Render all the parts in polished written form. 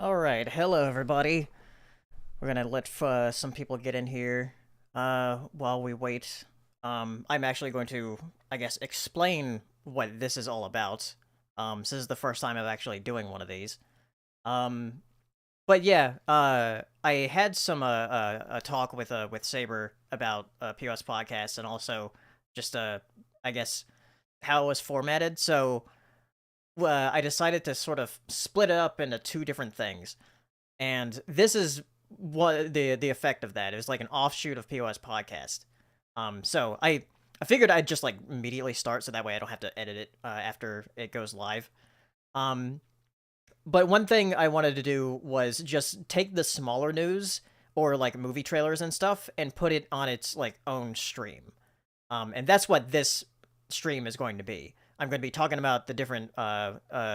Alright, hello everybody. We're gonna let some people get in here while we wait. I'm actually going to, I guess, explain what this is all about. This is the first time I'm actually doing one of these. Um, but yeah, I had some a talk with Saber about POS Podcast and also just I guess how it was formatted. So I decided to sort of split it up into two different things. And this is what the effect of that. It was like an offshoot of POS podcast. So I figured I'd just like immediately start so that way I don't have to edit it after it goes live. Um, but one thing I wanted to do was just take the smaller news or like movie trailers and stuff and put it on its like own stream. And that's what this stream is going to be. I'm going to be talking about the different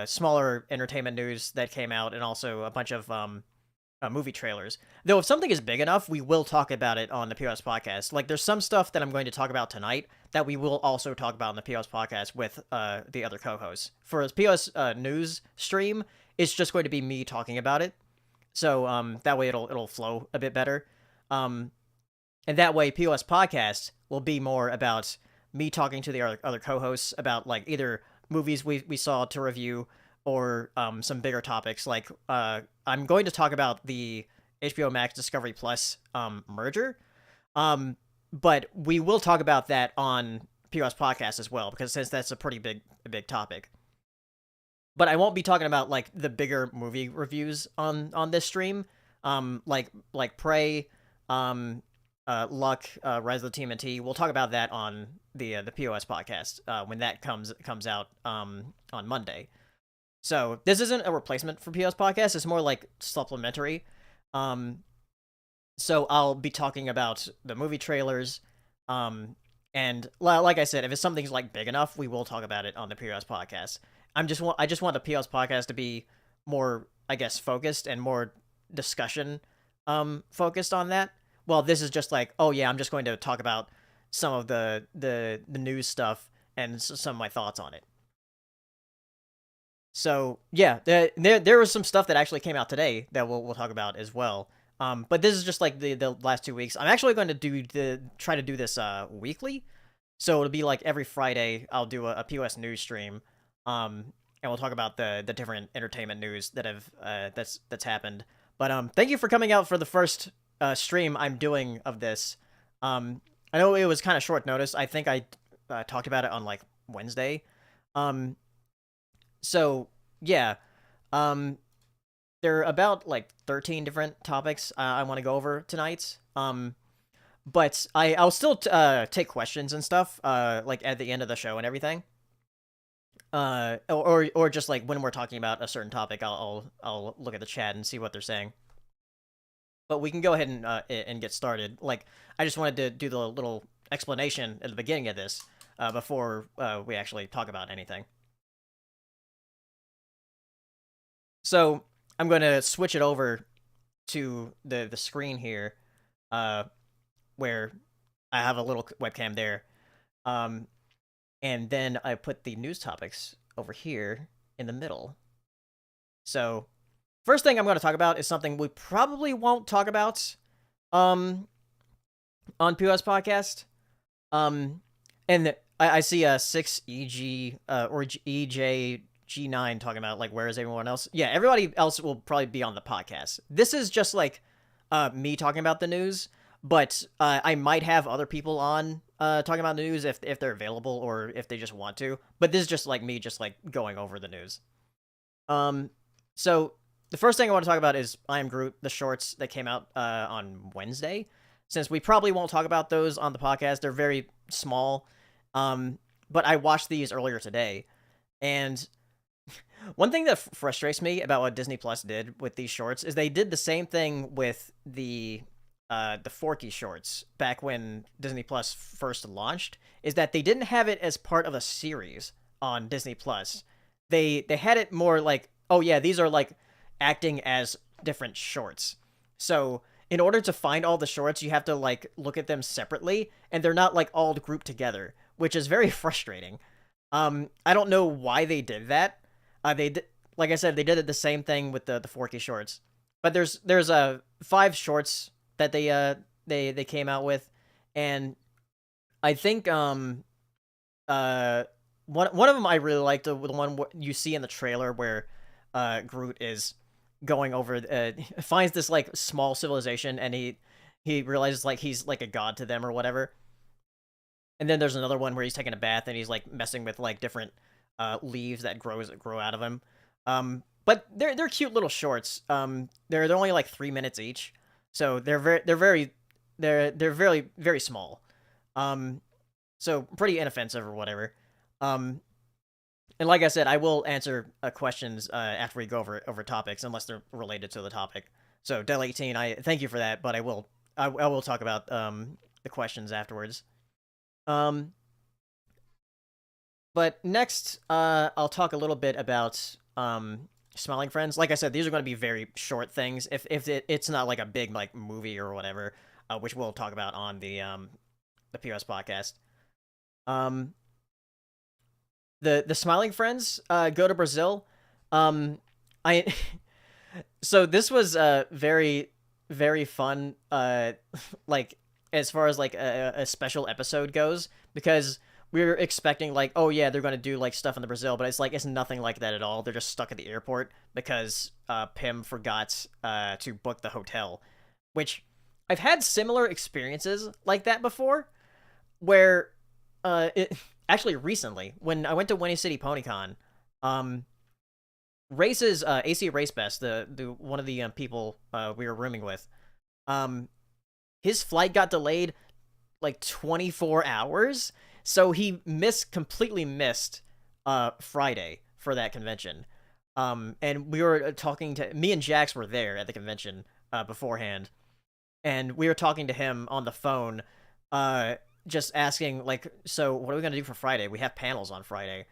smaller entertainment news that came out and also a bunch of movie trailers. Though if something is big enough, we will talk about it on the POS podcast. Like there's some stuff that I'm going to talk about tonight that we will also talk about on the POS podcast with the other co-hosts. For a POS news stream, it's just going to be me talking about it. So that way it'll flow a bit better. And that way POS podcast will be more about me talking to the other co-hosts about like either movies we saw to review or some bigger topics. Like I'm going to talk about the HBO Max Discovery Plus merger, but we will talk about that on POS Podcast as well because since that's a pretty big topic. But I won't be talking about like the bigger movie reviews on this stream, like Prey, Luck, Rise of the TMNT. We'll talk about that on the POS podcast when that comes out on Monday. So this isn't a replacement for POS podcast. It's more like supplementary. So I'll be talking about the movie trailers. And like I said, if it's something's like big enough, we will talk about it on the POS podcast. I just want the POS podcast to be more, I guess, focused and more discussion focused on that. Well, this is just like, oh yeah, I'm just going to talk about some of the news stuff and some of my thoughts on it. So yeah, there was some stuff that actually came out today that we'll talk about as well. But this is just like the last 2 weeks. I'm actually going to try to do this weekly, so it'll be like every Friday I'll do a POS news stream, and we'll talk about the different entertainment news that have that's happened. But thank you for coming out for the first stream I'm doing of this. I know it was kind of short notice. I think I talked about it on like Wednesday. So yeah, um, there are about like 13 different topics I want to go over tonight. But I'll still take questions and stuff like at the end of the show and everything. Or just like when we're talking about a certain topic, I'll look at the chat and see what they're saying. But we can go ahead and get started. Like I just wanted to do the little explanation at the beginning of this before we actually talk about anything. So I'm going to switch it over to the screen here, where I have a little webcam there, and then I put the news topics over here in the middle. So first thing I'm going to talk about is something we probably won't talk about on POS Podcast. And I see a 6EG or EJG9 talking about like where is everyone else? Yeah, everybody else will probably be on the podcast. This is just like me talking about the news, but I might have other people on talking about the news if they're available or if they just want to. But this is just like me just like going over the news. So the first thing I want to talk about is Am Groot, the shorts that came out on Wednesday. Since we probably won't talk about those on the podcast, they're very small. But I watched these earlier today, and one thing that frustrates me about what Disney Plus did with these shorts is they did the same thing with the Forky shorts back when Disney Plus first launched. Is that they didn't have it as part of a series on Disney Plus. They had it more like, oh yeah, these are like acting as different shorts. So in order to find all the shorts, you have to like look at them separately, and they're not like all grouped together, which is very frustrating. I don't know why they did that. They did, like I said, they did it the same thing with the Forky shorts. But there's 5 shorts that they came out with, and I think one of them I really liked, the one you see in the trailer where Groot is going over finds this like small civilization, and he realizes like he's like a god to them or whatever. And then there's another one where he's taking a bath and he's like messing with like different leaves that grow out of him. But they're cute little shorts. They're only like 3 minutes each, so they're very very small. So pretty inoffensive or whatever. And like I said, I will answer questions after we go over topics, unless they're related to the topic. So Del18, I thank you for that, but I will talk about the questions afterwards. But next, I'll talk a little bit about Smiling Friends. Like I said, these are going to be very short things. If it's not like a big like movie or whatever, which we'll talk about on the POS podcast. The Smiling Friends go to Brazil. I so this was very very fun. Like as far as like a special episode goes, because we were expecting like, oh yeah, they're gonna do like stuff in the Brazil, but it's nothing like that at all. They're just stuck at the airport because Pim forgot to book the hotel, which I've had similar experiences like that before, where it actually recently when I went to Winnie City PonyCon, Race's AC Race Best, the one of the people we were rooming with, his flight got delayed like 24 hours, so he completely missed Friday for that convention. And we were talking to me and Jax were there at the convention beforehand, and we were talking to him on the phone, just asking like, so what are we gonna do for Friday? We have panels on Friday.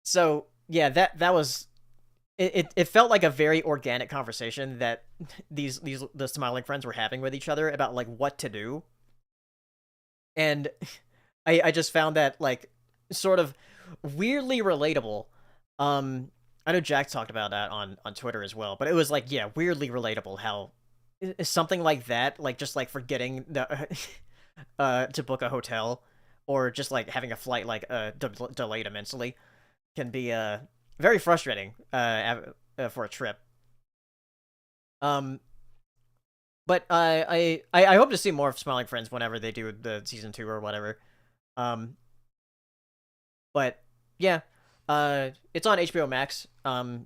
So yeah, that was it felt like a very organic conversation that the Smiling Friends were having with each other about like what to do. And I just found that like sort of weirdly relatable. I know Jack talked about that on Twitter as well, but it was like, yeah, weirdly relatable how something like that, like just like forgetting the to book a hotel, or just like having a flight like delayed immensely, can be very frustrating for a trip. But I hope to see more of Smiling Friends whenever they do the season 2 or whatever. But yeah, it's on HBO Max.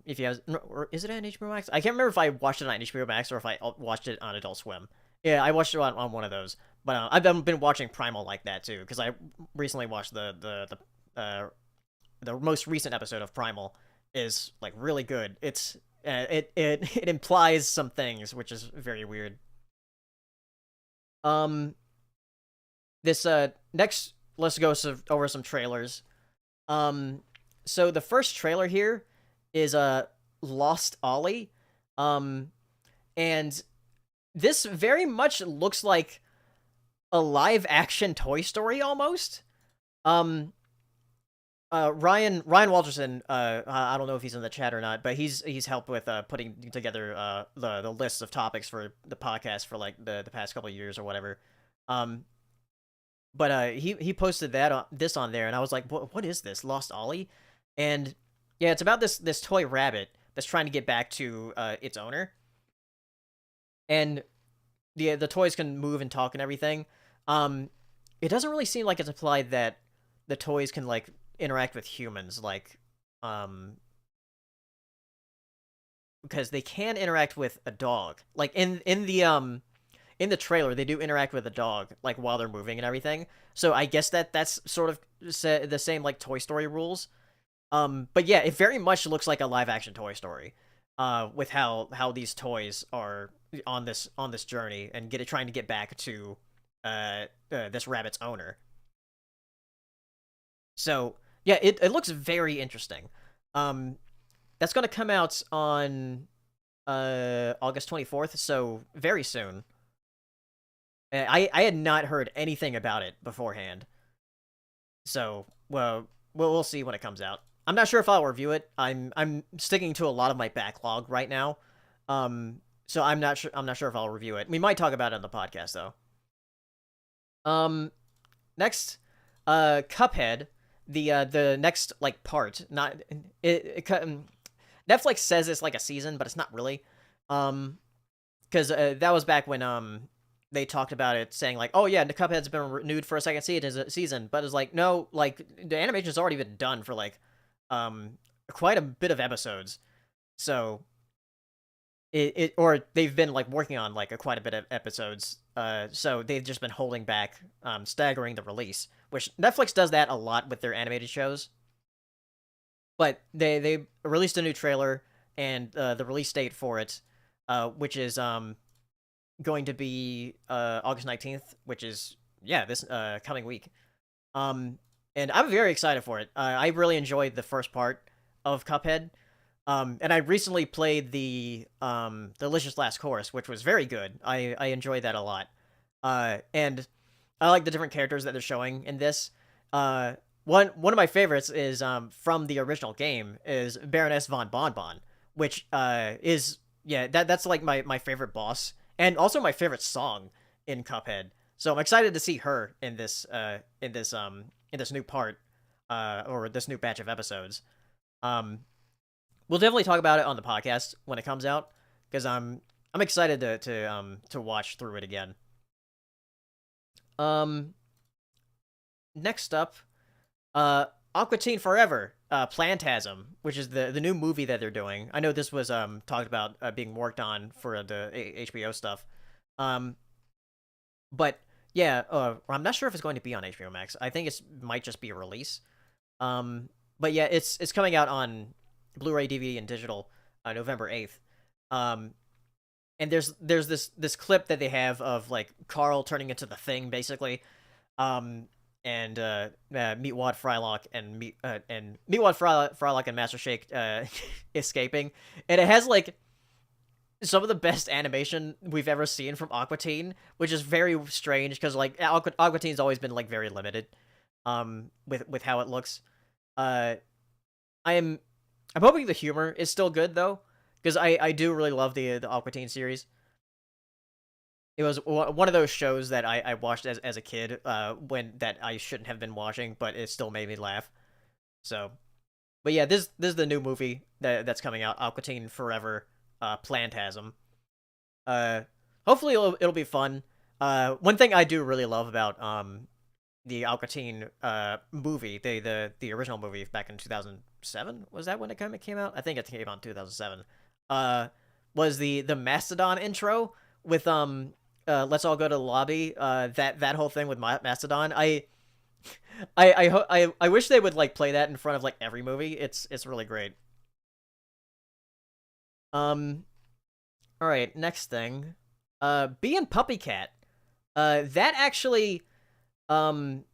If you have, or is it on HBO Max? I can't remember if I watched it on HBO Max or if I watched it on Adult Swim. Yeah, I watched it on one of those. But I've been watching Primal like that too, because I recently watched the most recent episode of Primal. Is like really good. It's it implies some things, which is very weird. This next, let's go over some trailers. So the first trailer here is Lost Ollie. And this very much looks like a live action Toy Story almost. Ryan Walterson, I don't know if he's in the chat or not, but he's helped with putting together the list of topics for the podcast for like the past couple of years or whatever. But he posted this on there, and I was like, what is this, Lost Ollie? And yeah, it's about this toy rabbit that's trying to get back to its owner, and the toys can move and talk and everything. It doesn't really seem like it's implied that the toys can like interact with humans, like because they can interact with a dog, like in the trailer they do interact with a dog like while they're moving and everything, so I guess that's sort of the same like Toy Story rules. But yeah, it very much looks like a live action Toy Story, with how these toys are on this journey and trying to get back to this rabbit's owner. So yeah, it looks very interesting. That's gonna come out on August 24th, so very soon. I had not heard anything about it beforehand, so well we'll see when it comes out. I'm not sure if I'll review it. I'm sticking to a lot of my backlog right now. So I'm not sure if I'll review it. We might talk about it on the podcast though. Next, Cuphead, the next like part. Not Netflix says it's like a season, but it's not really. Because that was back when they talked about it, saying like, oh yeah, the Cuphead's been renewed for a second season, but it's like no, like the animation's already been done for like quite a bit of episodes, so or they've been like working on like quite a bit of episodes, so they've just been holding back, staggering the release, which Netflix does that a lot with their animated shows. But they released a new trailer and the release date for it, which is going to be August 19th, which is yeah this coming week. And I'm very excited for it. I really enjoyed the first part of Cuphead. And I recently played the Delicious Last Course, which was very good. I enjoyed that a lot. And I like the different characters that they're showing in this. One of my favorites is from the original game is Baroness von Bonbon, which is yeah that's like my favorite boss and also my favorite song in Cuphead. So I'm excited to see her in this new part, or this new batch of episodes. Um, we'll definitely talk about it on the podcast when it comes out because I'm excited to watch through it again. Um, Next up, Aqua Teen Forever, Plantasm, which is the new movie that they're doing. I know this was talked about being worked on for the HBO stuff. Um, but yeah, I'm not sure if it's going to be on HBO Max. I think it might just be a release. But yeah, it's coming out on Blu-ray, DVD, and digital November 8th. Um, and there's this clip that they have of like Carl turning into the Thing basically. Um, and Meatwad Frylock and Meatwad Frylock and Master Shake escaping, and it has like some of the best animation we've ever seen from Aqua Teen, which is very strange because like Aqua Teen's always been like very limited, with how it looks. Uh, I'm I'm hoping the humor is still good though, because I do really love the Aqua Teen series. It was one of those shows that I watched as a kid, when that I shouldn't have been watching, but it still made me laugh. So, but yeah, this is the new movie that's coming out, Aqua Teen Forever, Plantasm. Uh, Hopefully it'll be fun. One thing I do really love about the Aqua Teen movie, the original movie back in 2007, was that when it kind of came out? I think it came out in 2007. Was the Mastodon intro with let's all go to the lobby. That whole thing with Mastodon. I wish they would like play that in front of like every movie. It's really great. Um. All right. Next thing. Being Puppycat. That actually. Um.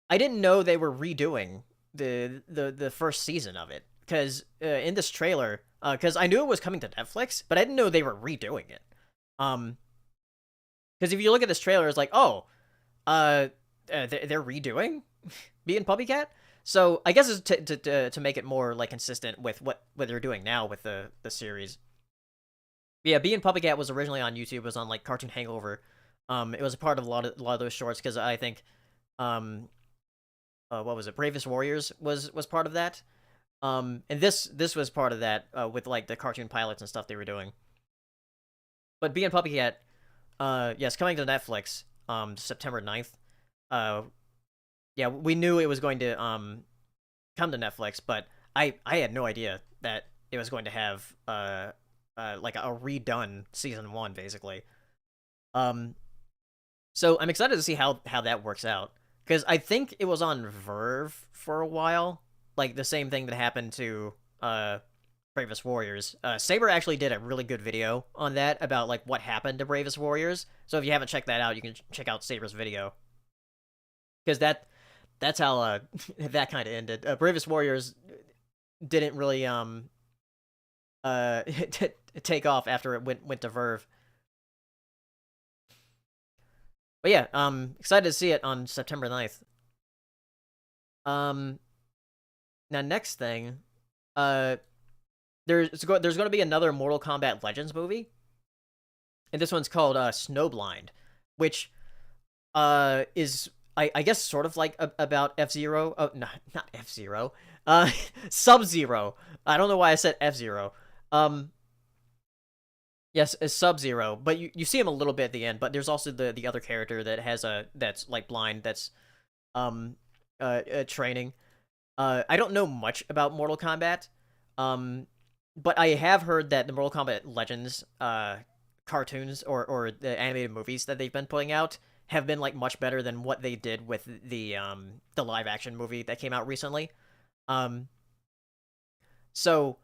I didn't know they were redoing the first season of it because in this trailer, because I knew it was coming to Netflix, but I didn't know they were redoing it. Um. Because if you look at this trailer, it's like, oh, they're redoing Being Puppycat. So I guess it's to make it more like consistent with what they're doing now with the series. Yeah, Being Puppycat was originally on YouTube. It was on like Cartoon Hangover. It was a part of a lot of those shorts because I think, what was it? Bravest Warriors was part of that. And this was part of that, with like the cartoon pilots and stuff they were doing. But Being Puppycat, yes, coming to Netflix, September 9th. Yeah, we knew it was going to come to Netflix, but I had no idea that it was going to have like a redone season 1 basically. Um so I'm excited to see how that works out cuz I think it was on Verve for a while, like the same thing that happened to Bravest Warriors. Saber actually did a really good video on that about like what happened to Bravest Warriors. So if you haven't checked that out, you can check out Saber's video because that's how that kind of ended. Bravest Warriors didn't really take off after it went to Verve. But yeah, excited to see it on September 9th. Um Now, next thing, uh, there's going to be another Mortal Kombat Legends movie, and this one's called Snowblind, which is I guess sort of like about F-Zero. Oh, no, not F-Zero. Sub-Zero. I don't know why I said F-Zero. Yes, it's Sub-Zero, but you see him a little bit at the end. But there's also the other character that has that's like blind, that's um training. I don't know much about Mortal Kombat, but I have heard that the Mortal Kombat Legends cartoons or the animated movies that they've been putting out have been like much better than what they did with the live action movie that came out recently. Um, so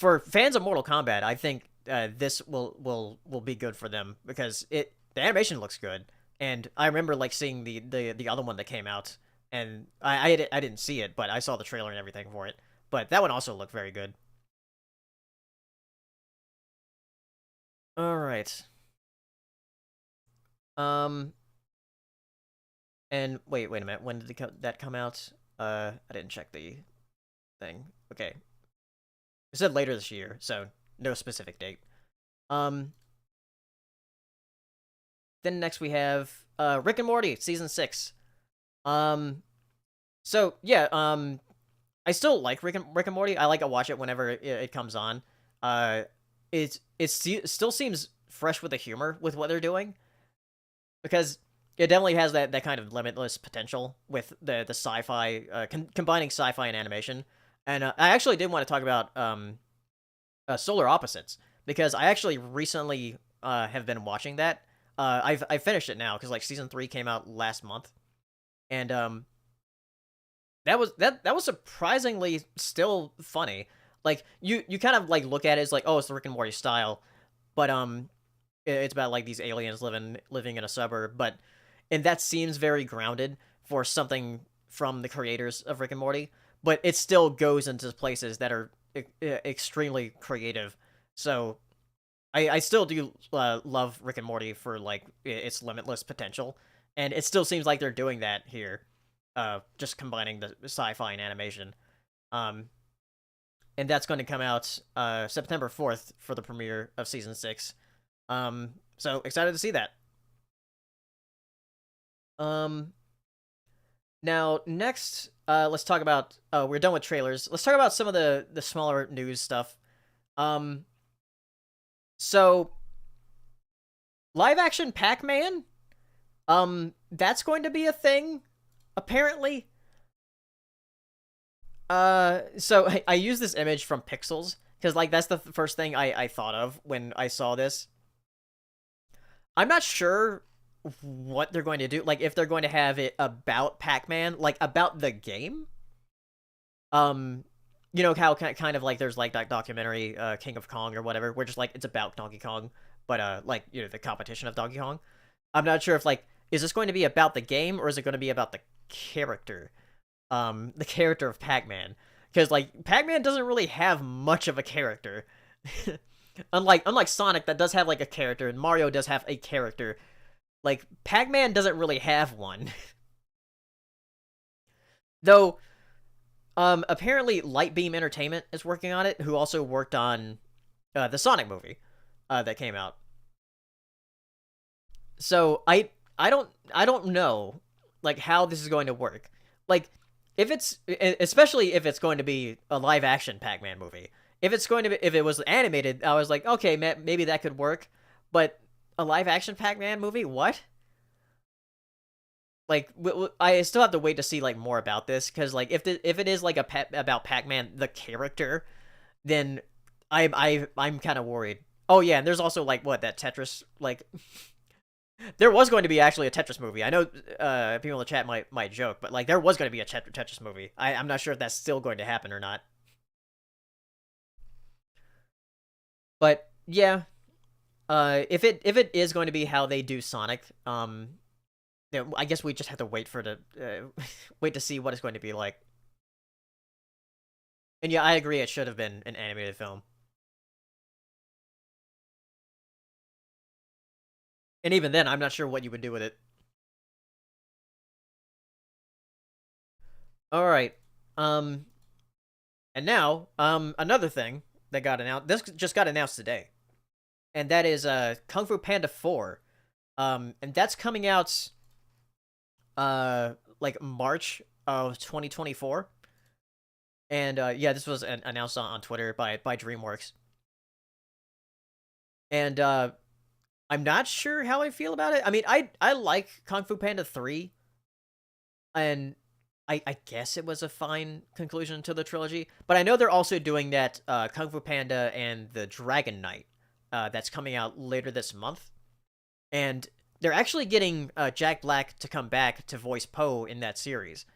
for fans of Mortal Kombat, I think this will be good for them because the animation looks good, and I remember like seeing the other one that came out, and I didn't see it, but I saw the trailer and everything for it. But that one also looked very good. All right. Um, and wait a minute. When did that come out? I didn't check the thing. Okay, it said later this year, so no specific date. Um, then next we have Rick and Morty season 6. Um, so yeah, I still like Rick and Morty. I like to watch it whenever it comes on. Uh, still seems fresh with the humor with what they're doing because it definitely has that kind of limitless potential with the sci-fi combining sci-fi and animation. And I actually did want to talk about Solar Opposites because I actually recently have been watching that. I finished it now because like season 3 came out last month, and that was surprisingly still funny. Like you kind of like look at it as like, oh, it's the Rick and Morty style, but it's about like these aliens living in a suburb, but and that seems very grounded for something from the creators of Rick and Morty, but it still goes into places that are extremely creative. So I still do love Rick and Morty for like its limitless potential, and it still seems like they're doing that here, just combining the sci-fi and animation. Um, and that's going to come out September 4th for the premiere of season 6. So excited to see that. Um, Now next, let's talk about. We're done with trailers. Let's talk about some of the smaller news stuff. Um, so live action Pac-Man. That's going to be a thing, apparently. So I use this image from Pixels because like that's the first thing I thought of when I saw this. I'm not sure what they're going to do. Like if they're going to have it about Pac-Man, like about the game. Um, you know how kind of like there's like that documentary King of Kong or whatever, where just like it's about Donkey Kong, but like you know the competition of Donkey Kong. I'm not sure if like is this going to be about the game or is it going to be about the character, the character of Pac-Man? Because like Pac-Man doesn't really have much of a character. Unlike Sonic that does have like a character and Mario does have a character, like Pac-Man doesn't really have one. Though apparently Lightbeam Entertainment is working on it, who also worked on the Sonic movie that came out. So I don't know like how this is going to work. Like if it's especially if it's going to be a live action Pac-Man movie. If it was animated, I was like, okay, maybe that could work. But a live action Pac-Man movie, what? Like I still have to wait to see like more about this because like if it is like about Pac-Man the character, then I'm kind of worried. Oh yeah, and there's also like what that Tetris like. There was going to be actually a Tetris movie. I know people in the chat might joke, but like there was going to be a Tetris movie. I'm not sure if that's still going to happen or not. But yeah, if it is going to be how they do Sonic, I guess we just have to wait for the wait to see what it's going to be like. And yeah, I agree. It should have been an animated film. And even then, I'm not sure what you would do with it. All right. Um, And now, another thing that got announced. This just got announced today, and that is Kung Fu Panda 4. And that's coming out like March of 2024. And yeah, this was announced on Twitter by DreamWorks. And I'm not sure how I feel about it. I mean, I like Kung Fu Panda 3, and I guess it was a fine conclusion to the trilogy. But I know they're also doing that Kung Fu Panda and the Dragon Knight that's coming out later this month. And they're actually getting Jack Black to come back to voice Poe in that series.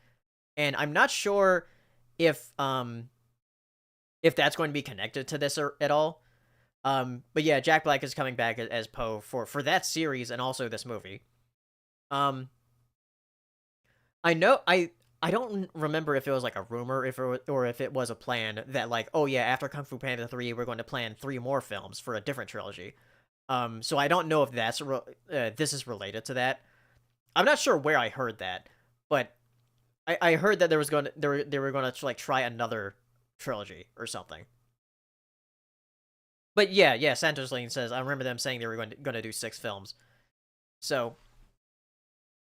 And I'm not sure if that's going to be connected to this at all. But yeah, Jack Black is coming back as Poe for that series and also this movie. I know I don't remember if it was like a rumor or if it was a plan that like, oh yeah, after Kung Fu Panda 3, we're going to plan 3 more films for a different trilogy. So I don't know if this is related to that. I'm not sure where I heard that, but I heard that they were going to like try another trilogy or something. But yeah, Santos Lane says I remember them saying they were going to do 6 films. So,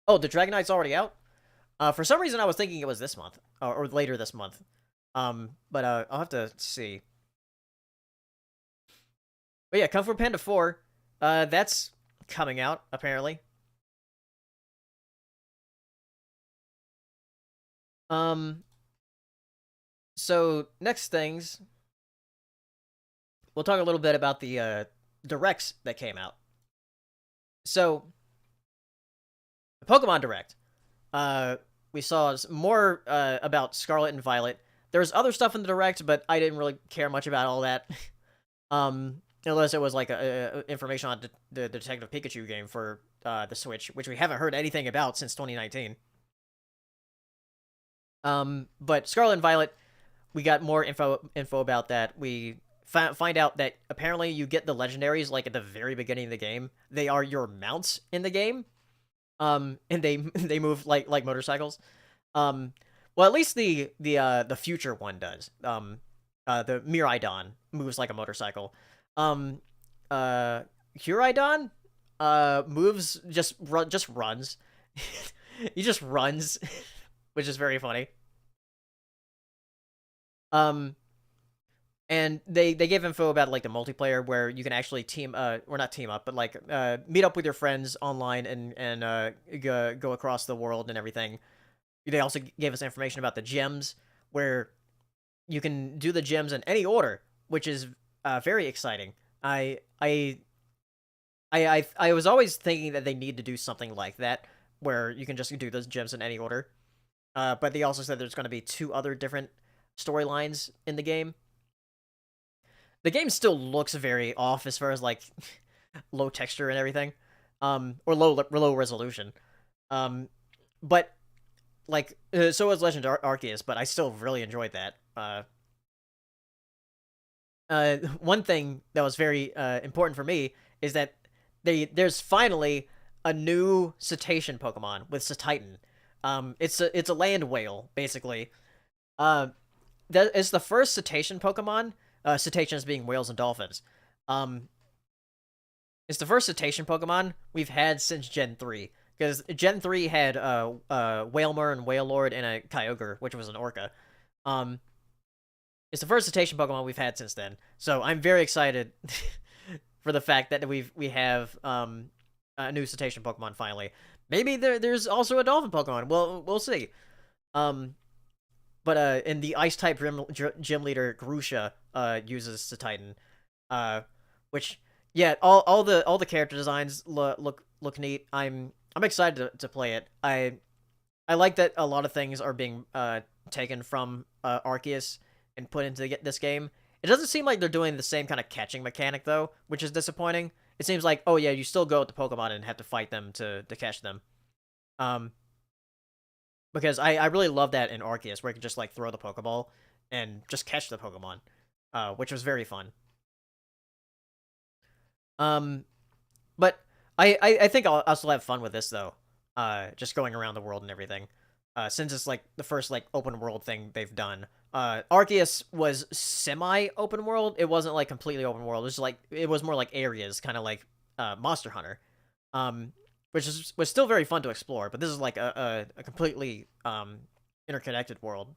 oh, the Dragon Knight's already out. For some reason, I was thinking it was this month or later this month. But I'll have to see. But yeah, Kung Fu Panda 4, that's coming out apparently. So next things, we'll talk a little bit about the directs that came out. So, Pokemon Direct. We saw more about Scarlet and Violet. There's other stuff in the Direct, but I didn't really care much about all that. Unless it was like information on the Detective Pikachu game for the Switch, which we haven't heard anything about since 2019. But Scarlet and Violet, we got more info about that. We find out that apparently you get the legendaries like at the very beginning of the game. They are your mounts in the game. And they move like motorcycles. Well, at least the future one does. The Miraidon moves like a motorcycle. Huridon moves just runs. He just runs, which is very funny. And they gave info about like the multiplayer where you can actually or not team up, but like meet up with your friends online and go across the world and everything. They also gave us information about the gems where you can do the gems in any order, which is very exciting. I was always thinking that they need to do something like that where you can just do those gems in any order. But they also said there's going to be 2 other different storylines in the game. The game still looks very off as far as like low texture and everything, or low resolution. But like so was Legend Arceus, but I still really enjoyed that. One thing that was very important for me is that there's finally a new cetacean Pokemon with Cetitan. It's a land whale basically. That is the first cetacean Pokemon. Cetaceans being whales and dolphins. It's the first cetacean Pokemon we've had since Gen 3. Because Gen 3 had Wailmer and Wailord and a Kyogre, which was an Orca. It's the first cetacean Pokemon we've had since then. So I'm very excited for the fact that we have a new cetacean Pokemon finally. Maybe there's also a dolphin Pokemon. Well, we'll see. But in the Ice-type gym leader, Grusha uses Cetitan, which yeah, all the character designs look neat. I'm excited to play it. I like that a lot of things are being taken from Arceus and put into this game. It doesn't seem like they're doing the same kind of catching mechanic though, which is disappointing. It seems like, oh yeah, you still go with the Pokemon and have to fight them to catch them. Because I really love that in Arceus, where you can just like throw the Pokeball and just catch the Pokemon, which was very fun. But I think I'll still have fun with this though, just going around the world and everything, since it's like the first like open world thing they've done. Arceus was semi open world. It wasn't like completely open world. It was like it was more like areas, kind of like Monster Hunter, um, was still very fun to explore. But this is like a completely interconnected world.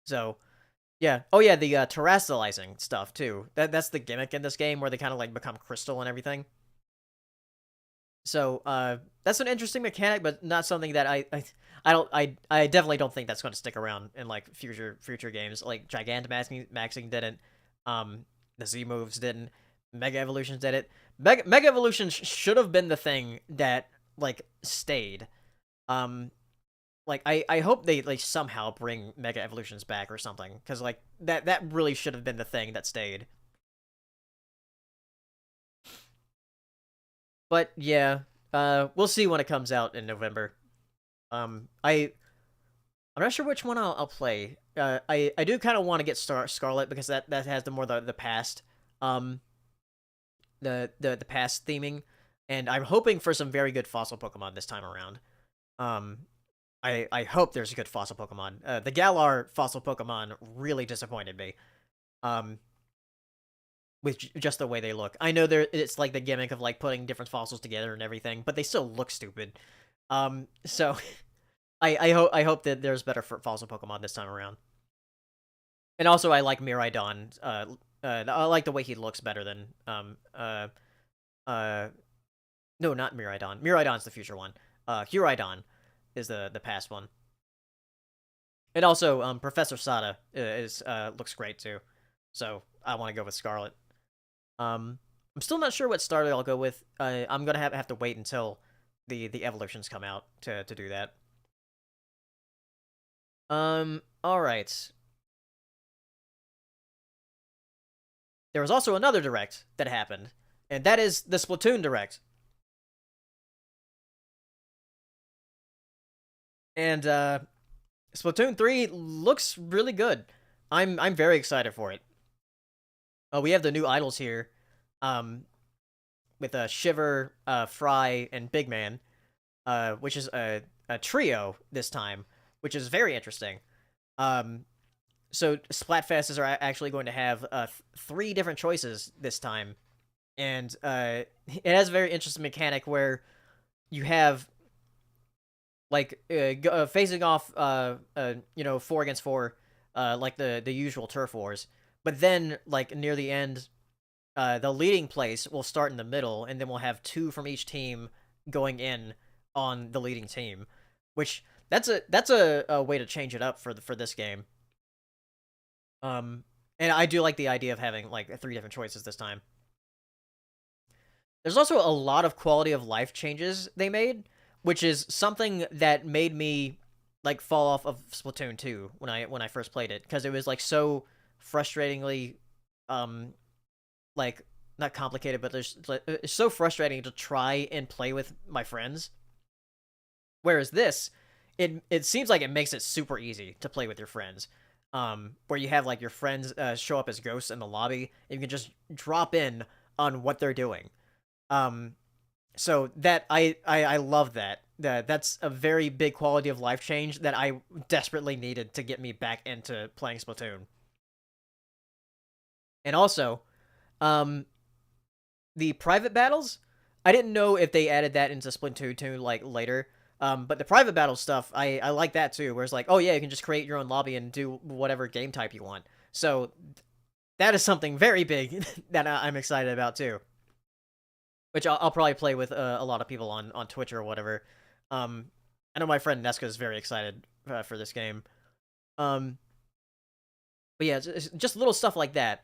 So yeah. Oh yeah, the terrestrializing stuff too. That's the gimmick in this game where they kind of like become crystal and everything. So that's an interesting mechanic, but not something that I definitely don't think that's going to stick around in like future games. Like Maxing didn't, the Z moves didn't, Mega Evolutions did it. Mega Evolutions should have been the thing that like stayed. Um, like I hope they like somehow bring Mega Evolutions back or something, because like that really should have been the thing that stayed. But yeah, we'll see when it comes out in November. I'm not sure which one I'll play. I do kind of want to get Scarlet, because that has the more the past, um, the past theming, and I'm hoping for some very good fossil Pokemon this time around. Um, I hope there's a good fossil Pokemon. The Galar fossil Pokemon really disappointed me. Um, with just the way they look. I know it's like the gimmick of like putting different fossils together and everything, but they still look stupid. So I hope that there's better for fossil Pokemon this time around. And also I like Miraidon. I like the way he looks better than uh no, not Miraidon. Miraidon's the future one. Huraidon is the past one. And also Professor Sada is looks great too. So I want to go with Scarlet. I'm still not sure what starter I'll go with. I'm gonna have to wait until the evolutions come out to do that. All right. There was also another direct that happened, and that is the Splatoon direct. And Splatoon 3 looks really good. I'm very excited for it. We have the new idols here, with Shiver, Fry, and Big Man, which is a trio this time, which is very interesting. So Splatfests are actually going to have 3 different choices this time, and it has a very interesting mechanic where you have like facing off 4 against 4, like the usual turf wars, but then like near the end, the leading place will start in the middle, and then we'll have 2 from each team going in on the leading team, which that's a way to change it up for this game. And I do like the idea of having like 3 different choices this time. There's also a lot of quality of life changes they made, which is something that made me like fall off of Splatoon 2 when I first played it, because it was like so frustratingly like not complicated, but it's so frustrating to try and play with my friends. Whereas this, it seems like it makes it super easy to play with your friends. Where you have like your friends show up as ghosts in the lobby, and you can just drop in on what they're doing. So that I love that. That's a very big quality of life change that I desperately needed to get me back into playing Splatoon. And also, the private battles, I didn't know if they added that into Splatoon like later. But the private battle stuff, I like that too, where it's like, oh yeah, you can just create your own lobby and do whatever game type you want. So that is something very big that I'm excited about too. Which I'll probably play with a lot of people on Twitch or whatever. I know my friend Nesca is very excited for this game. But yeah, just little stuff like that.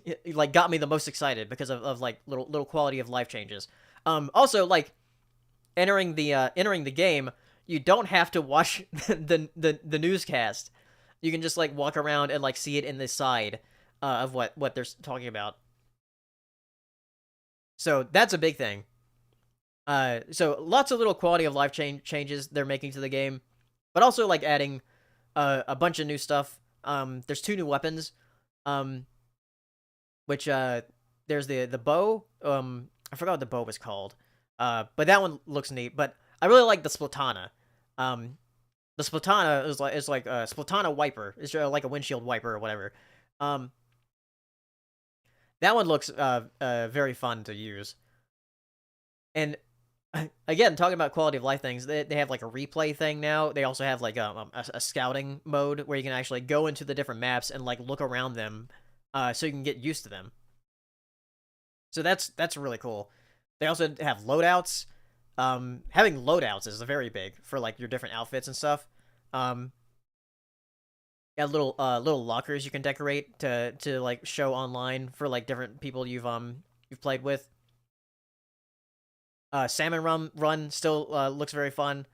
It, like got me the most excited because of like little quality of life changes. Also like entering the game, you don't have to watch the newscast. You can just like walk around and like see it in the side of what they're talking about. So that's a big thing. So lots of little quality of life changes they're making to the game, but also like adding a bunch of new stuff. There's 2 new weapons, which there's the bow. I forgot what the bow was called. But that one looks neat. But I really like the Splatana. The Splatana is like a Splatana wiper. It's like a windshield wiper or whatever. Um, that one looks very fun to use. And again, talking about quality of life things, they have like a replay thing now. They also have like a scouting mode where you can actually go into the different maps and like look around them, so you can get used to them. So that's really cool. They also have loadouts. Having loadouts is very big for like your different outfits and stuff. Um, yeah, little lockers you can decorate to like show online for like different people you've played with. Salmon Run still looks very fun.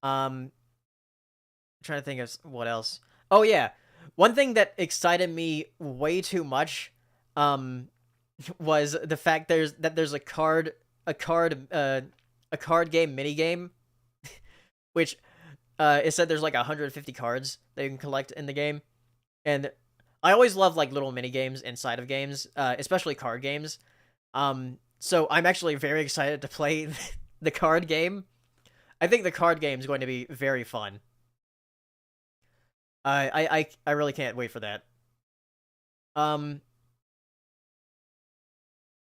I'm trying to think of what else. Oh yeah, one thing that excited me way too much, was the fact there's a card game mini game, which it said there's like 150 cards that you can collect in the game, and I always love like little mini games inside of games, especially card games. So I'm actually very excited to play the card game. I think the card game is going to be very fun. I really can't wait for that. I'm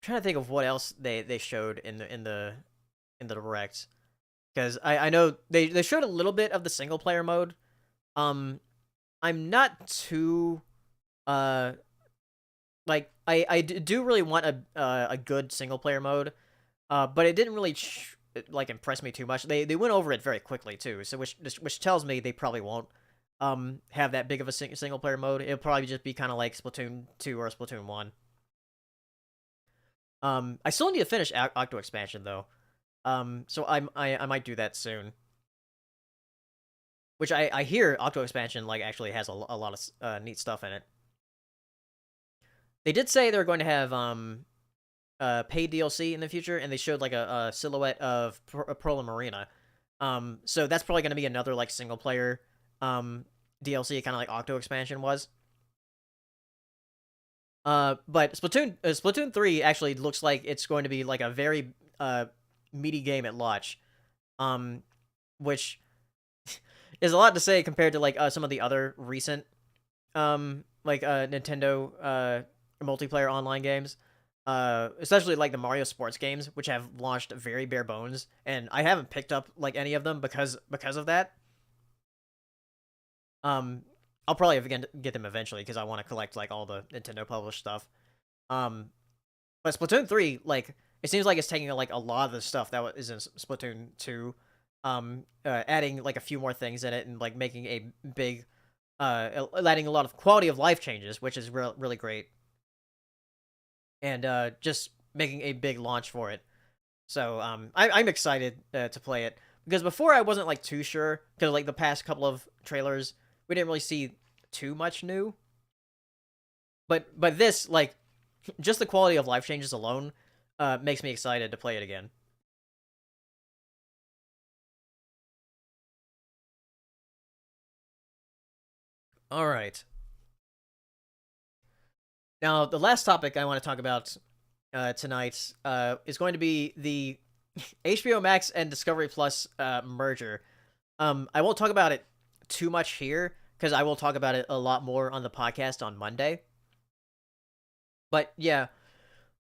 trying to think of what else they showed in the direct, because I know they showed a little bit of the single player mode. I'm not too like I do really want a good single player mode, but it didn't really like impress me too much. They went over it very quickly too, so which tells me they probably won't have that big of a single player mode. It'll probably just be kind of like Splatoon 2 or Splatoon 1. I still need to finish Octo expansion though. So I might do that soon. Which I hear Octo expansion like actually has a lot of neat stuff in it. They did say they were going to have paid DLC in the future, and they showed like a silhouette of Pearl and Marina. So that's probably going to be another like single player DLC, kind of like Octo expansion was. But Splatoon 3 actually looks like it's going to be like a very meaty game at launch, which is a lot to say compared to like some of the other recent Nintendo multiplayer online games, especially like the Mario sports games, which have launched very bare bones, and I haven't picked up like any of them because of that. I'll probably get them eventually because I want to collect like all the Nintendo published stuff. But Splatoon 3, like, it seems like it's taking like a lot of the stuff that is in Splatoon 2, adding like a few more things in it and like making a big, adding a lot of quality of life changes, which is really great, and just making a big launch for it. So I'm excited to play it, because before I wasn't like too sure, because like the past couple of trailers we didn't really see too much new. But this, like, just the quality of life changes alone makes me excited to play it again. All right. Now, the last topic I want to talk about tonight is going to be the HBO Max and Discovery Plus merger. I won't talk about it too much here, because I will talk about it a lot more on the podcast on Monday. But yeah,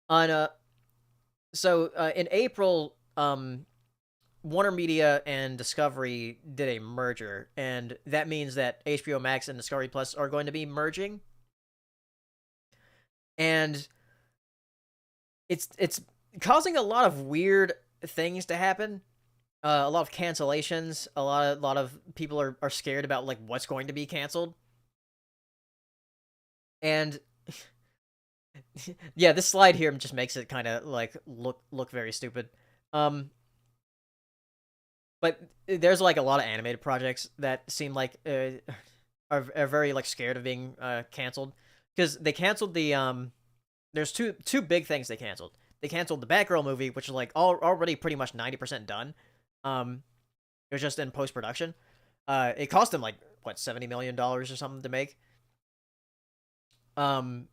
on in April, Warner Media and Discovery did a merger, and that means that HBO Max and Discovery Plus are going to be merging. And it's causing a lot of weird things to happen. A lot of cancellations. A lot of people are scared about like what's going to be canceled. And yeah, this slide here just makes it kind of like look very stupid. But there's like a lot of animated projects that seem like are very like scared of being canceled, because they canceled the there's two big things they canceled. They canceled the Batgirl movie, which is like already pretty much 90% done. It was just in post production. It cost them like what, $70 million or something to make. And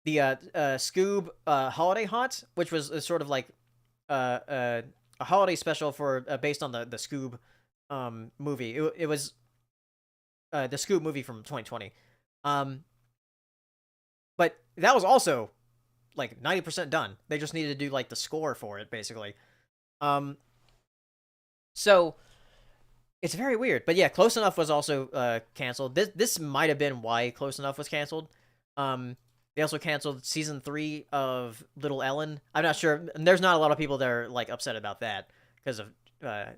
the Scoob Holiday Haunt, which was sort of like a holiday special for based on the Scoob movie. It was the Scoop movie from 2020. Um, but that was also like 90% done. They just needed to do like the score for it, basically. Um, so it's very weird. But yeah, Close Enough was also canceled. This might have been why Close Enough was canceled. They also canceled season 3 of Little Ellen. I'm not sure. There's not a lot of people that are like upset about that because of a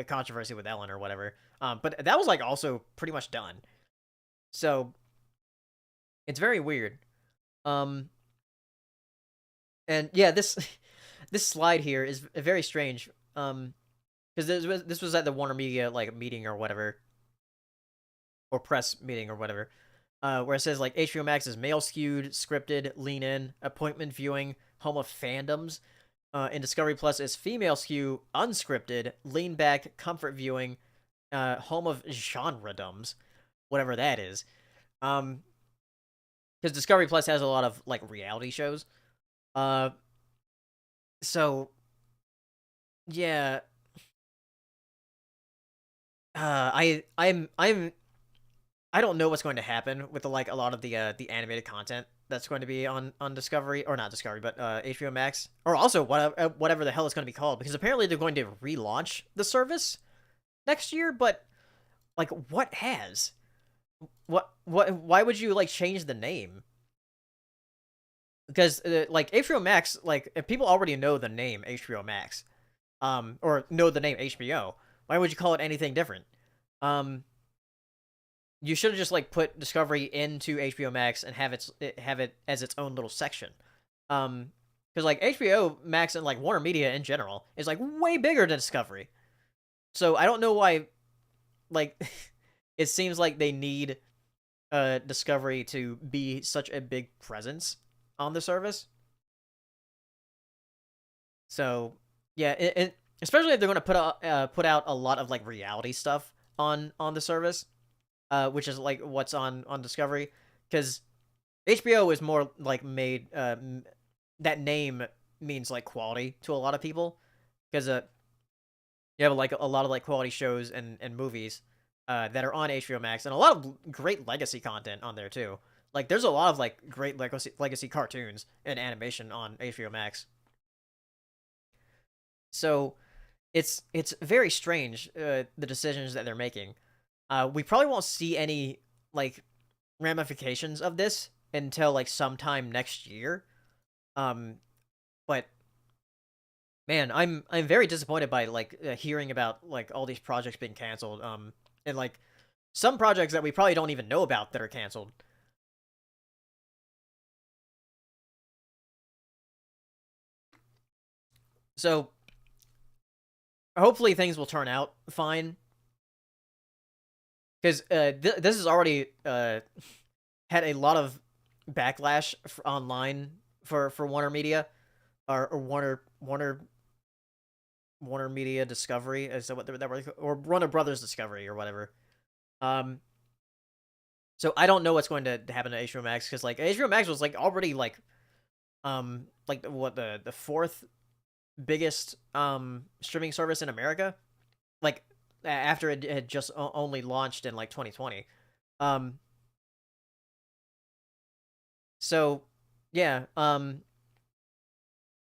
controversy with Ellen or whatever. But that was like also pretty much done. So it's very weird. And yeah, this this slide here is very strange. Because this was at the Warner Media like meeting or whatever, or press meeting or whatever, where it says like HBO Max is male skewed, scripted, lean in, appointment viewing, home of fandoms. And Discovery Plus is female skew, unscripted, lean back, comfort viewing, home of genre-doms, whatever that is. Because Discovery Plus has a lot of like reality shows. So yeah, I don't know what's going to happen with like a lot of the animated content that's going to be on Discovery, or not Discovery, but HBO Max, or also whatever the hell it's going to be called, because apparently they're going to relaunch the service next year. But like, what has what why would you like change the name? Because like HBO Max, like if people already know the name HBO Max, or know the name HBO, why would you call it anything different? You should have just like put Discovery into HBO Max and have it as its own little section. Because like HBO Max and like Warner Media in general is like way bigger than Discovery. So I don't know why, like, it seems like they need Discovery to be such a big presence on the service. So yeah, especially if they're going to put out a lot of like reality stuff on the service. Which is like what's on Discovery, because HBO is more like made that name means like quality to a lot of people, because you have like a lot of like quality shows and movies that are on HBO Max, and a lot of great legacy content on there too. Like there's a lot of like great legacy cartoons and animation on HBO Max. So it's very strange, the decisions that they're making. We probably won't see any like ramifications of this until like sometime next year. But man, I'm very disappointed by like hearing about like all these projects being canceled. And like some projects that we probably don't even know about that are canceled. So hopefully things will turn out fine, because this has already had a lot of backlash online for Warner Media, or Warner Media Discovery, is that what that were, or Warner Brothers Discovery or whatever. Um, so I don't know what's going to happen to HBO Max, because like HBO Max was like already like what the fourth biggest streaming service in America, like after it had just only launched in like 2020. Um, so yeah, and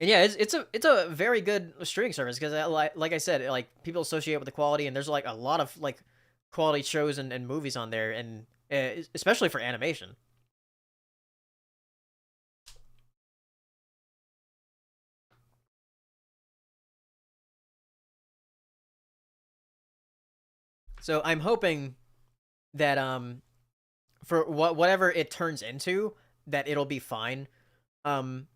yeah, it's a very good streaming service, because like I said, like people associate with the quality, and there's like a lot of like quality shows and movies on there, and especially for animation. So I'm hoping that for whatever it turns into, that it'll be fine. Um,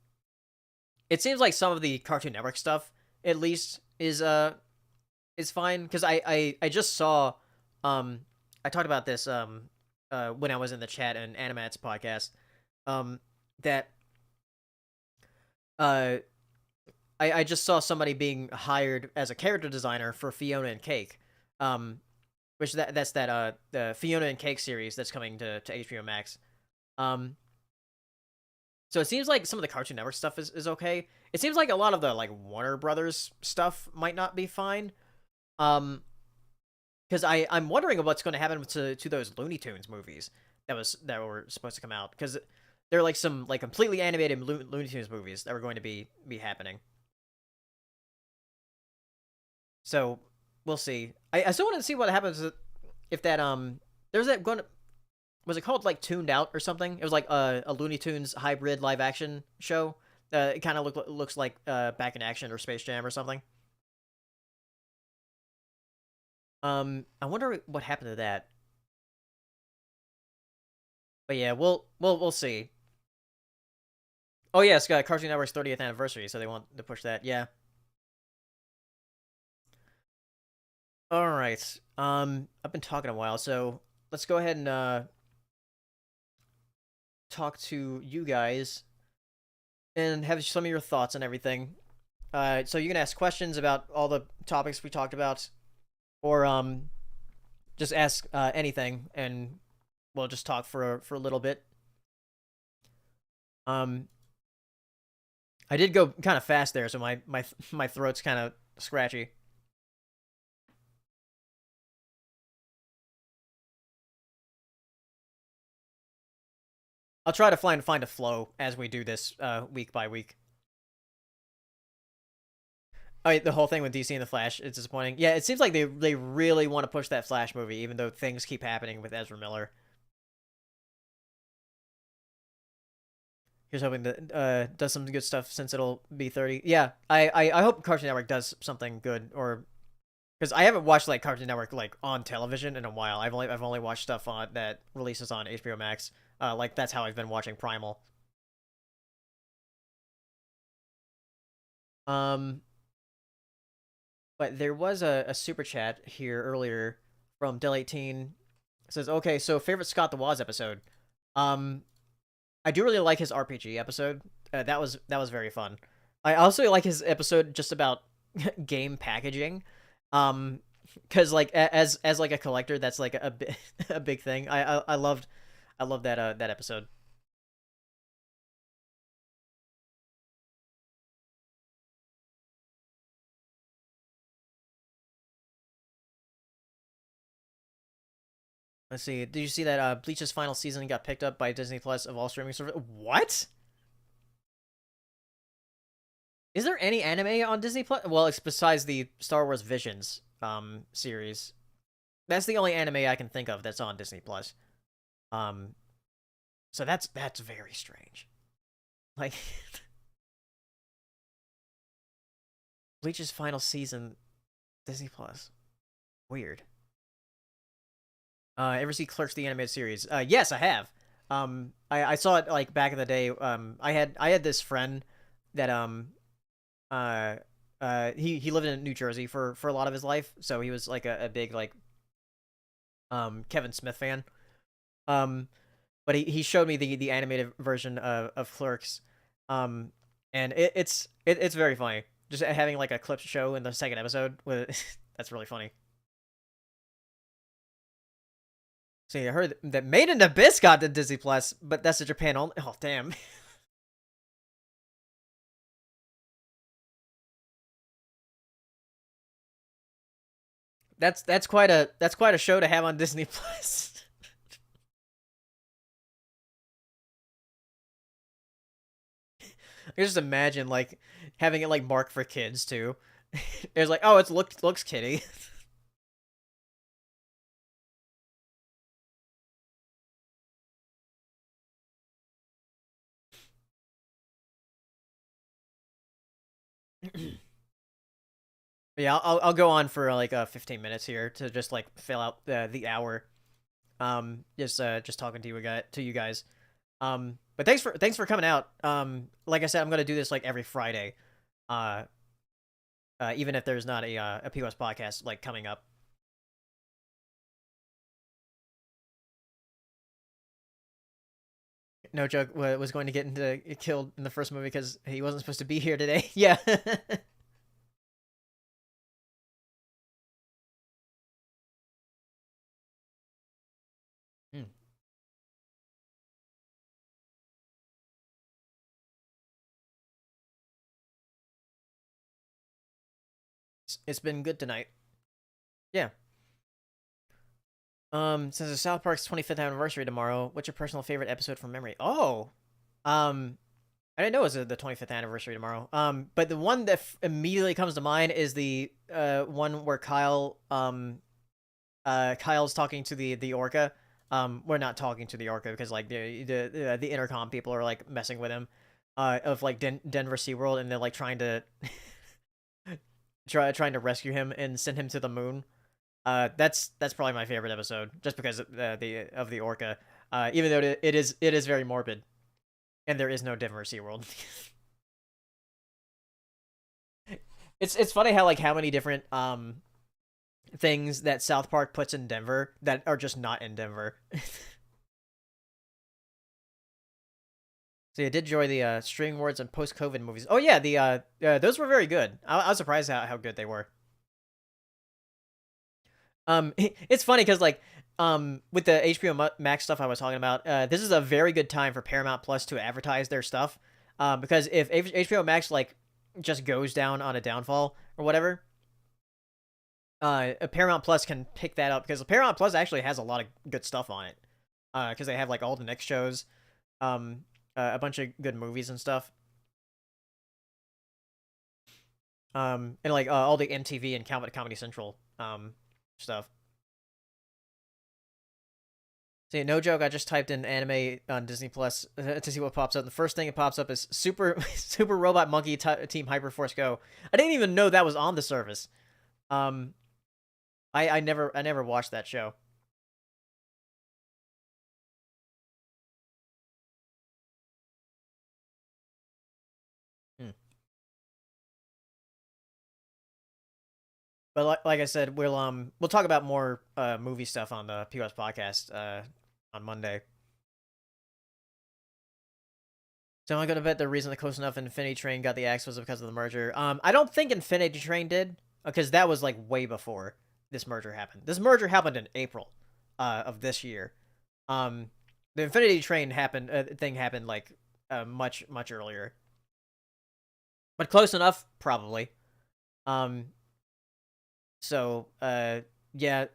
it seems like some of the Cartoon Network stuff, at least, is fine, because I just saw, I talked about this when I was in the chat and Animats podcast, that uh I just saw somebody being hired as a character designer for Fiona and Cake, um which that's that the Fiona and Cake series that's coming to HBO Max. um so it seems like some of the Cartoon Network stuff is okay. It seems like a lot of the like Warner Brothers stuff might not be fine. um because I'm wondering what's going to happen to those Looney Tunes movies that were supposed to come out, because they're like some like completely animated Looney Tunes movies that were going to be happening. So we'll see. I still want to see what happens if that there's that going to, was it called like Tuned Out or something? It was like a Looney Tunes hybrid live action show. It kind of looks like Back in Action or Space Jam or something. I wonder what happened to that. But yeah, we'll see. Oh yeah, it's got Cartoon Network's 30th anniversary, so they want to push that. Yeah. All right. I've been talking a while, so let's go ahead and talk to you guys and have some of your thoughts on everything. So you can ask questions about all the topics we talked about, or just ask anything, and we'll just talk for a little bit. Um, I did go kind of fast there, so my throat's kind of scratchy. I'll try to find a flow as we do this week by week. Oh, the whole thing with DC and the Flash, it's disappointing. Yeah, it seems like they really want to push that Flash movie, even though things keep happening with Ezra Miller. Here's hoping that does some good stuff since it'll be 30. Yeah, I hope Cartoon Network does something good, or because I haven't watched like Cartoon Network like on television in a while. I've only watched stuff on that releases on HBO Max. Like that's how I've been watching Primal. Um, but there was a super chat here earlier from Del18. It says, okay, so favorite Scott the Woz episode. Um, I do really like his RPG episode. That was very fun. I also like his episode just about game packaging. Um, because like as like a collector, that's like a big thing. I loved that episode. Let's see. Did you see that Bleach's final season got picked up by Disney Plus of all streaming service? What? Is there any anime on Disney Plus? Well, it's besides the Star Wars Visions series. That's the only anime I can think of that's on Disney Plus. Um, so that's very strange. Like Bleach's final season, Disney Plus. Weird. Ever see Clerks the animated series? Yes, I have. I saw it like back in the day. I had this friend that uh he lived in New Jersey for a lot of his life, so he was like a big like Kevin Smith fan. Um, but he showed me the animated version of Clerks, um, and it's very funny. Just having like a clip show in the second episode with that's really funny. See, I heard that Made in Abyss got the Disney Plus, but that's a Japan only. Oh damn. That's quite a show to have on Disney Plus. I can just imagine like having it like marked for kids too. It's like, oh, it's looks kitty. Yeah, I'll go on for like 15 minutes here to just like fill out the hour. Just talking to you guys. But thanks for coming out. Like I said, I'm gonna do this like every Friday. Uh, even if there's not a POS podcast like coming up. No joke was going to get into killed in the first movie because he wasn't supposed to be here today. Yeah. Hmm. It's been good tonight. Yeah. Since it's South Park's 25th anniversary tomorrow, what's your personal favorite episode from memory? Oh, um, I didn't know it was the 25th anniversary tomorrow. But the one that immediately comes to mind is the one where Kyle's talking to the orca. We're not talking to the orca because like the intercom people are like messing with him. Of like Denver SeaWorld, and they're like trying to trying to rescue him and send him to the moon. That's probably my favorite episode, just because of the orca. Even though it is very morbid, and there is no Denver SeaWorld. It's funny how like how many different things that South Park puts in Denver that are just not in Denver. So I did enjoy the String Wars and post-COVID movies. Oh yeah, the those were very good. I was surprised how good they were. It's funny because like with the HBO Max stuff I was talking about, this is a very good time for Paramount Plus to advertise their stuff. Because if HBO Max like just goes down on a downfall or whatever, Paramount Plus can pick that up because Paramount Plus actually has a lot of good stuff on it. Because they have like all the next shows, a bunch of good movies and stuff. And like all the MTV and Comedy Central stuff. See, no joke. I just typed in anime on Disney Plus to see what pops up. The first thing that pops up is Super Robot Monkey Team Hyperforce Go. I didn't even know that was on the service. Um, I never watched that show. Hmm. But like I said, we'll talk about more movie stuff on the POS podcast on Monday. So I'm gonna bet the reason the Close Enough Infinity Train got the axe was because of the merger. I don't think Infinity Train did, because that was like way before this merger happened. This merger happened in April, of this year. Um, the Infinity Train thing happened like much earlier. But Close Enough, probably. Um, so yeah,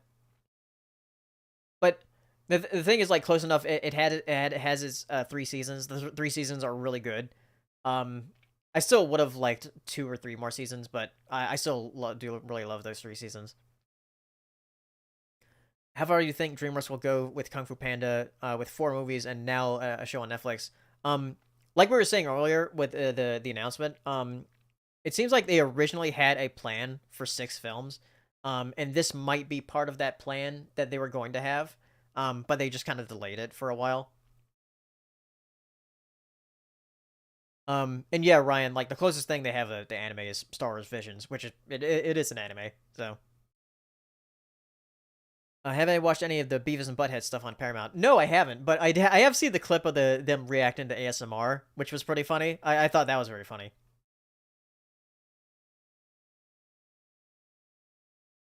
but the thing is like Close Enough. It has its 3 seasons. The 3 seasons are really good. Um, I still would have liked 2 or 3 more seasons, but I still do really love those 3 seasons. How far do you think DreamWorks will go with Kung Fu Panda, with 4 movies and now a show on Netflix? Like we were saying earlier with the announcement, it seems like they originally had a plan for 6 films, and this might be part of that plan that they were going to have, but they just kind of delayed it for a while. And yeah, Ryan, like the closest thing they have to anime is Star Wars Visions, which it is an anime. So, haven't I watched any of the Beavis and Butthead stuff on Paramount? No, I haven't, but I have seen the clip of them reacting to ASMR, which was pretty funny. I thought that was very funny.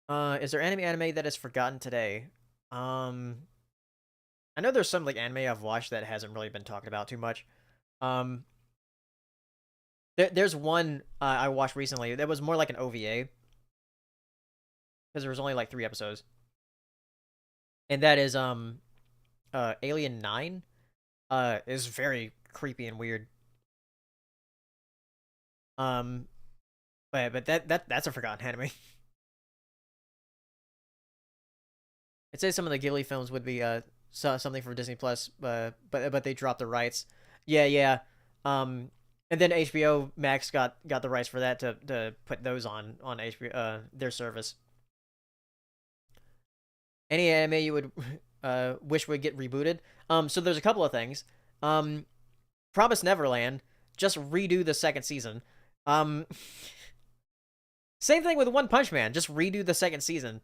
Is there anime that is forgotten today? Um, I know there's some like anime I've watched that hasn't really been talked about too much. Um, there's one I watched recently that was more like an OVA because there was only like 3 episodes, and that is Alien 9. Is very creepy and weird. Um, but that's a forgotten anime. I'd say some of the Ghibli films would be something for Disney Plus, but they dropped the rights. Yeah, yeah. Um, and then HBO Max got the rights for that to put those on HBO their service. Any anime you would wish would get rebooted? So there's a couple of things. Um, Promise Neverland, just redo the second season. Um, Same thing with One Punch Man, just redo the second season.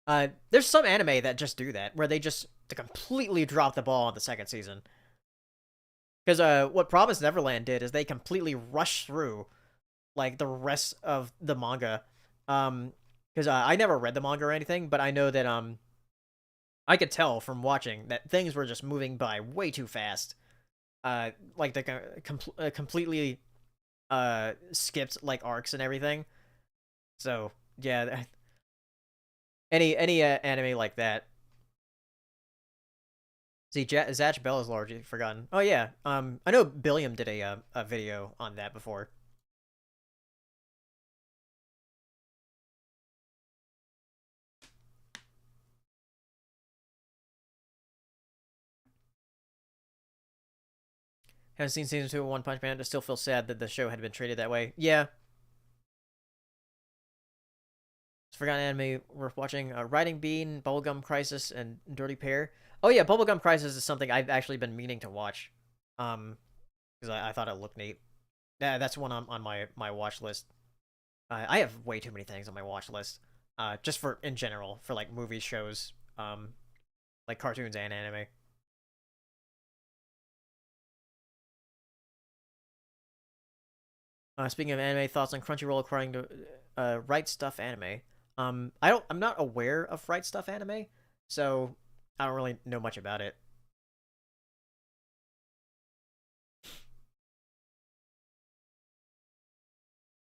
There's some anime that just do that, where they completely drop the ball on the second season. Because what Promise Neverland did is they completely rushed through like the rest of the manga. Because I never read the manga or anything, but I know that I could tell from watching that things were just moving by way too fast. Like they completely skipped like arcs and everything. So yeah, any anime like that. See, Zatch Bell is largely forgotten. Oh yeah, I know Billiam did a video on that before. Haven't seen season 2 of One Punch Man. I still feel sad that the show had been treated that way. Yeah. It's forgotten anime worth watching. Riding Bean, Bubblegum Crisis, and Dirty Pair. Oh yeah, Bubblegum Crisis is something I've actually been meaning to watch. Because I thought it looked neat. Yeah, that's one on my watch list. I have way too many things on my watch list. Just for in general, for like movies, shows, like cartoons and anime. Speaking of anime, thoughts on Crunchyroll acquiring the Right Stuff Anime. I'm not aware of Right Stuff Anime, so I don't really know much about it.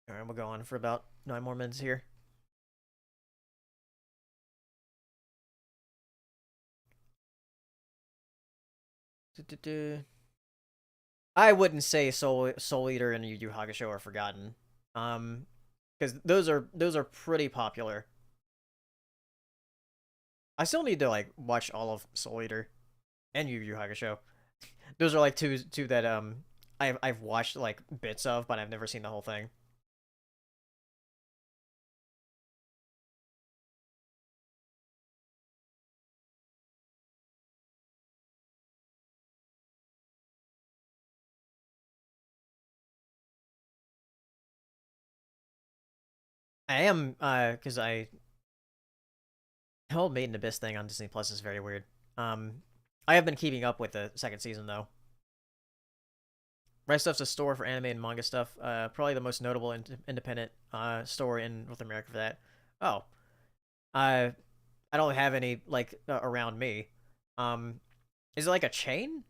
All right, we'll go on for about 9 more minutes here. I wouldn't say Soul Eater and Yu Yu Hakusho are forgotten, because those are pretty popular. I still need to like watch all of Soul Eater and Yu Yu Hakusho. Those are like two that I've watched like bits of, but I've never seen the whole thing. I am because I the whole Made in Abyss thing on Disney Plus is very weird. I have been keeping up with the second season though. Right Stuff's a store for anime and manga stuff. Probably the most notable independent store in North America for that. Oh, I don't have any like around me. Um, is it like a chain?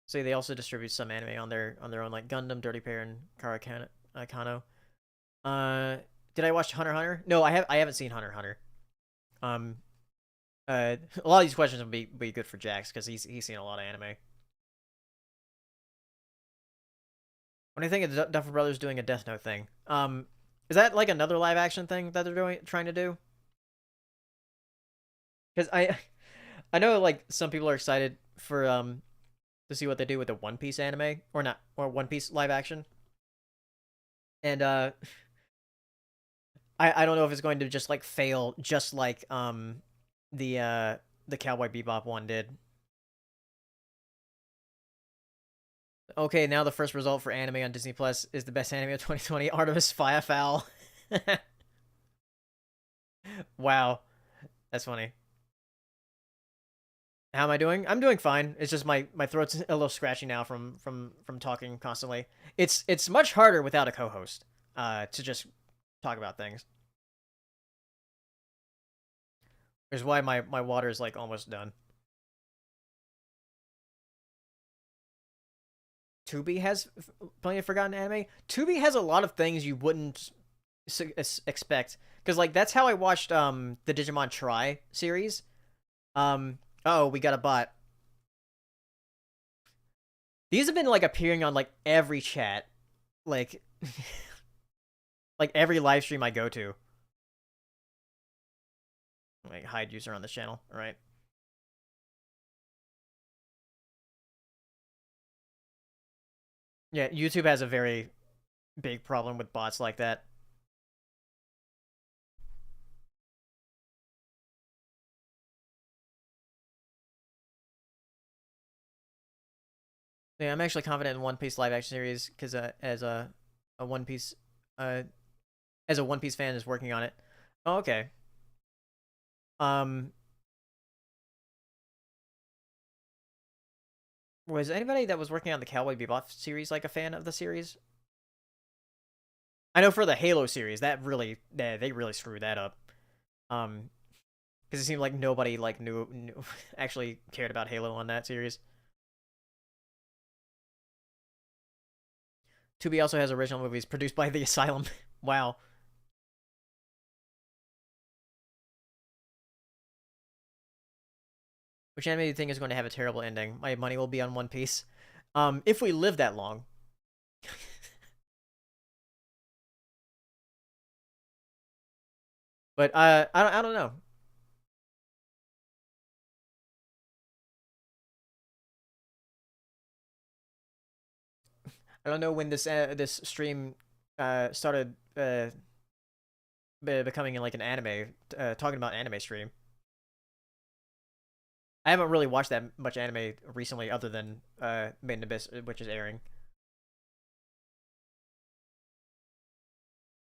So they also distribute some anime on their own, like Gundam, Dirty Pair, and Kano. Did I watch Hunter x Hunter? No, I haven't seen Hunter x Hunter. Um, a lot of these questions would be good for Jax because he's seen a lot of anime. What do you think of Duffer Brothers doing a Death Note thing? Is that like another live action thing that they're trying to do? Because I know like some people are excited for to see what they do with the One Piece anime or not or One Piece live action, and I don't know if it's going to just like fail just like the Cowboy Bebop one did. Okay, now the first result for anime on Disney Plus is the best anime of 2020, Artemis Fowl. Wow, that's funny. How am I doing? I'm doing fine. It's just my throat's a little scratchy now from talking constantly. It's much harder without a co-host to just talk about things. Which is why my water is like almost done. Tubi has plenty of forgotten anime. Tubi has a lot of things you wouldn't expect because like that's how I watched the Digimon Try series. Oh, we got a bot. These have been like appearing on like every chat, like like every live stream I go to. Like hide user on this channel, all right? Yeah, YouTube has a very big problem with bots like that. Yeah, I'm actually confident in One Piece live action series because a One Piece uh as a One Piece fan is working on it. Oh, okay. Um, was anybody that was working on the Cowboy Bebop series like a fan of the series? I know for the Halo series, that really they really screwed that up. Um, because it seemed like nobody like knew actually cared about Halo on that series. Tubi also has original movies produced by the Asylum. Wow. Which anime do you think is going to have a terrible ending? My money will be on One Piece. If we live that long. But I don't know. I don't know when this stream started becoming like an anime talking about anime stream. I haven't really watched that much anime recently, other than Made in Abyss, which is airing.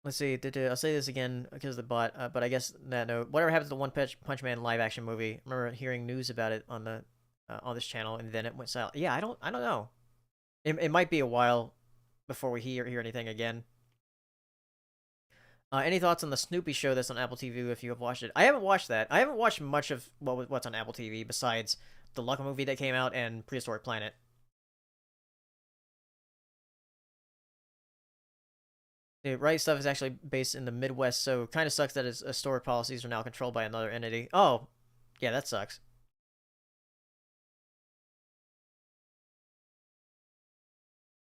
Let's see. I'll say this again because of the bot, but I guess that no. Whatever happens to the Punch Man live action movie? I remember hearing news about it on this channel, and then it went silent. Yeah, I don't know. It might be a while before we hear anything again. Any thoughts on the Snoopy show that's on Apple TV if you have watched it? I haven't watched that. I haven't watched much of what's on Apple TV besides the Luck movie that came out and Prehistoric Planet. The Right Stuff is actually based in the Midwest, so kind of sucks that its store policies are now controlled by another entity. Oh, yeah, that sucks.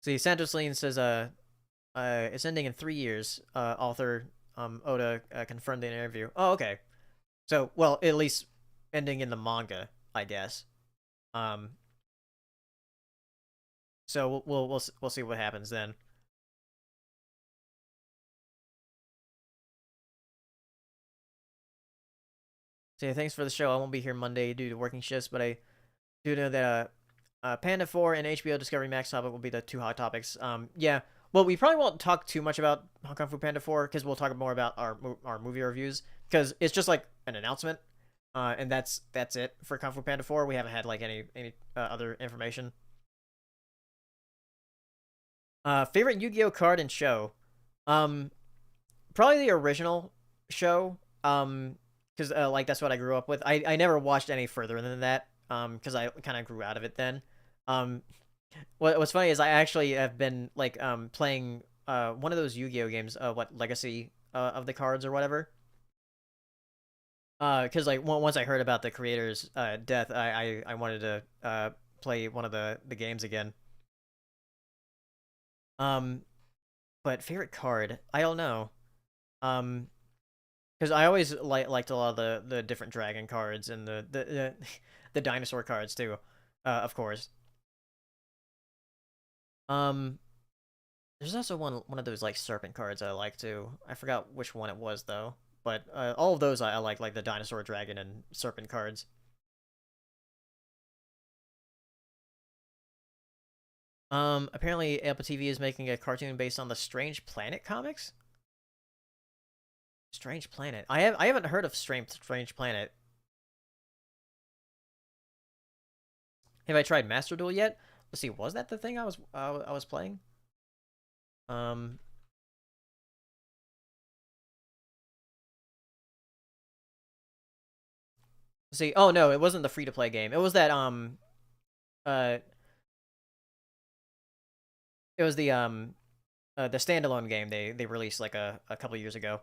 See, Santos Lean says, it's ending in 3 years. Author Oda confirmed in an interview. Oh, okay. So, well, at least ending in the manga, I guess. Um, so we'll see what happens then. So yeah, thanks for the show. I won't be here Monday due to working shifts, but I do know that Panda 4 and HBO Discovery Max topic will be the two hot topics. Yeah. Well, we probably won't talk too much about Kung Fu Panda 4 because we'll talk more about our movie reviews because it's just like an announcement, and that's it for Kung Fu Panda 4. We haven't had like any other information. Favorite Yu-Gi-Oh card and show, um, probably the original show. Because like that's what I grew up with. I never watched any further than that. Because I kind of grew out of it then. Um, what's funny is I actually have been like playing one of those Yu-Gi-Oh games. What Legacy of the Cards or whatever. Because like once I heard about the creator's death, I wanted to play one of the games again. Um, but favorite card, I don't know. Um, because I always liked a lot of the different dragon cards and the dinosaur cards too, of course. Um, there's also one of those like serpent cards I like too. I forgot which one it was though, but all of those I like the dinosaur, dragon, and serpent cards. Apparently Apple TV is making a cartoon based on the Strange Planet comics. Strange Planet. I haven't heard of Strange Planet. Have I tried Master Duel yet? Let's see. Was that the thing I was playing? Um. Let's see. Oh no, it wasn't the free to play game. It was that uh. It was the standalone game they released like a couple years ago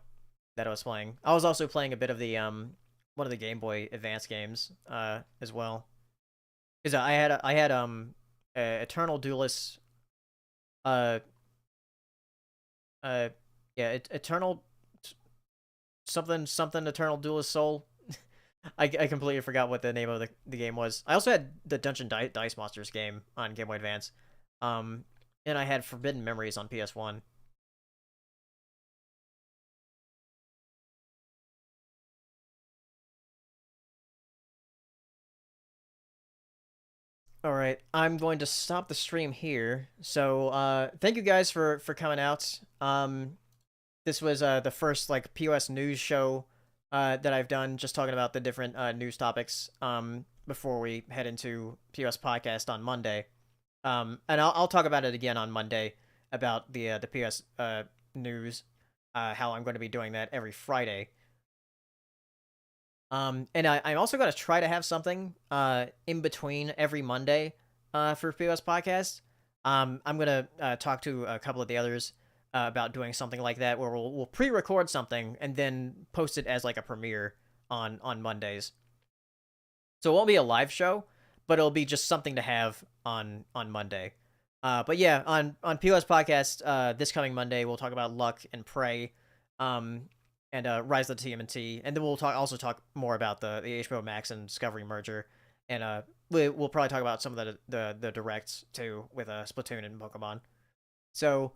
that I was playing. I was also playing a bit of the one of the Game Boy Advance games as well. Because I had Eternal Duelist uh uh yeah Eternal something Eternal Duelist Soul. I completely forgot what the name of the game was. I also had the Dice Monsters game on Game Boy Advance. Um and I had Forbidden Memories on PS1. All right, I'm going to stop the stream here. So, thank you guys for coming out. This was the first like POS news show that I've done, just talking about the different news topics. Before we head into POS podcast on Monday. And I'll talk about it again on Monday about the POS news. How I'm going to be doing that every Friday. And I'm also going to try to have something in between every Monday for POS podcast. I'm gonna talk to a couple of the others about doing something like that, where we'll pre-record something and then post it as like a premiere on Mondays. So it won't be a live show, but it'll be just something to have on Monday. But yeah, on POS Podcast, this coming Monday, we'll talk about Luck and Prey, and Rise of the TMNT, and then we'll talk more about the HBO Max and Discovery merger, and we'll probably talk about some of the directs too with Splatoon and Pokemon. So